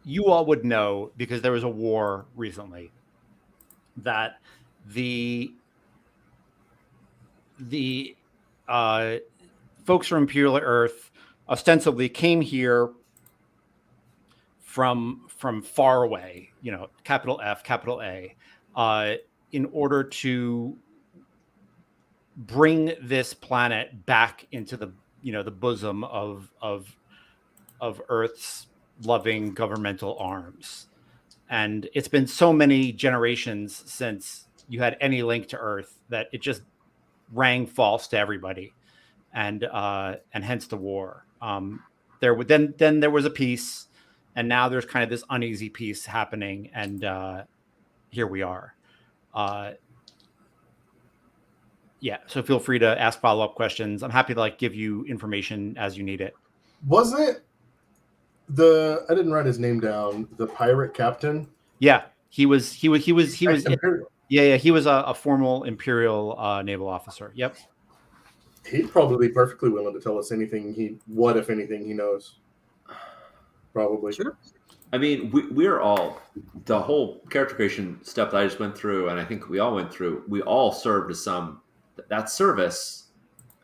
you all would know, because there was a war recently, that the folks from Imperial Earth ostensibly came here from far away, capital F, capital A, in order to bring this planet back into the the bosom of Earth's loving governmental arms. And it's been so many generations since you had any link to Earth that it just rang false to everybody, and hence the war. Then there was a peace, and now there's kind of this uneasy peace happening, and here we are. Yeah, so feel free to ask follow-up questions. I'm happy to give you information as you need it. Wasn't I didn't write his name down, the pirate captain? Yeah, he was Imperial. Yeah, he was a formal Imperial naval officer. Yep. He'd probably be perfectly willing to tell us anything if anything he knows. Probably. Sure. I mean, we're all, the whole character creation stuff that I just went through, and I think we all went through, we all served as some that service.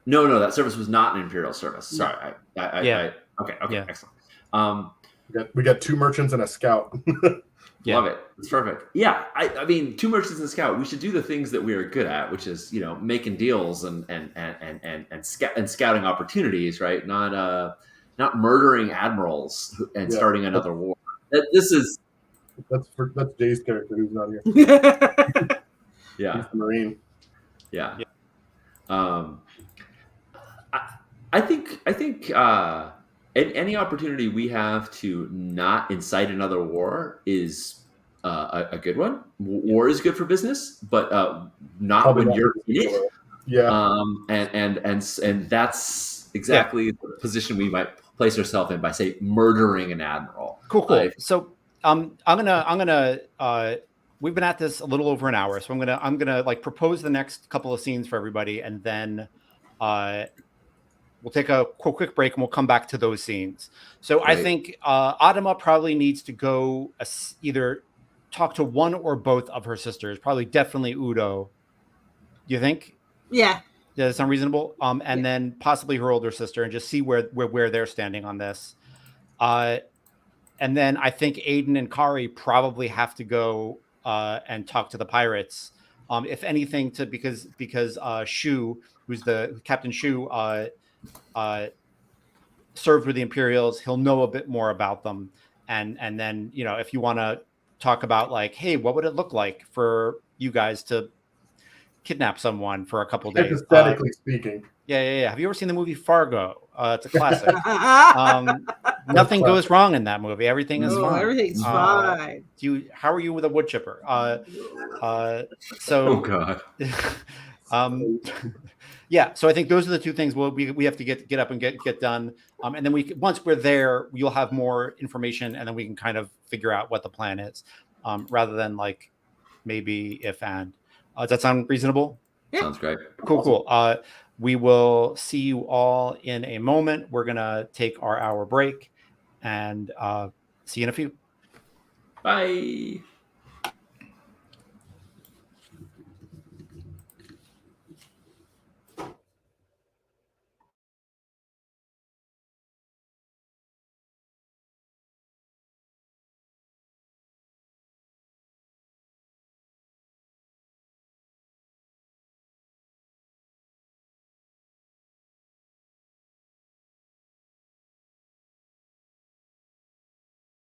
No, that service was not an Imperial service. Sorry. Yeah. Okay, Yeah. excellent. We got 2 merchants and a scout. Yeah. Love it. It's perfect. Yeah, I mean, 2 merchants and a scout. We should do the things that we are good at, which is making deals and scouting opportunities, right? Not murdering admirals and Yeah. starting another war. This is That's Jay's character who's not here. yeah. He's the Marine. Yeah. Yeah. I think any opportunity we have to not incite another war is a good one. War is good for business, but not Probably when not you're for in this it. people, though. And that's exactly the position we might place ourselves in by, say, murdering an admiral. Cool. So I'm gonna we've been at this a little over an hour, so I'm gonna like propose the next couple of scenes for everybody, and then we'll take a quick break and we'll come back to those scenes. So Great. I think Adama probably needs to go either talk to one or both of her sisters, probably definitely Udo. Do you think? Yeah. Does that sound reasonable? And then possibly her older sister, and just see where they're standing on this. And then I think Aiden and Kari probably have to go and talk to the pirates. If anything, because Shu, who's the Captain Shu, served with the Imperials, he'll know a bit more about them. And then if you want to talk about like, hey, what would it look like for you guys to kidnap someone for a couple days? Hypothetically speaking. Yeah. Have you ever seen the movie Fargo? It's a classic. Nothing goes wrong in that movie. Everything is fine. Everything's fine. How are you with a wood chipper? So, Oh God. Yeah. So I think those are the 2 things we have to get up and get done. And then once we're there, you'll have more information, and then we can kind of figure out what the plan is, rather than like maybe if and. Does that sound reasonable? Yeah. Sounds great. Cool. We will see you all in a moment. We're gonna take our hour break, and see you in a few. Bye.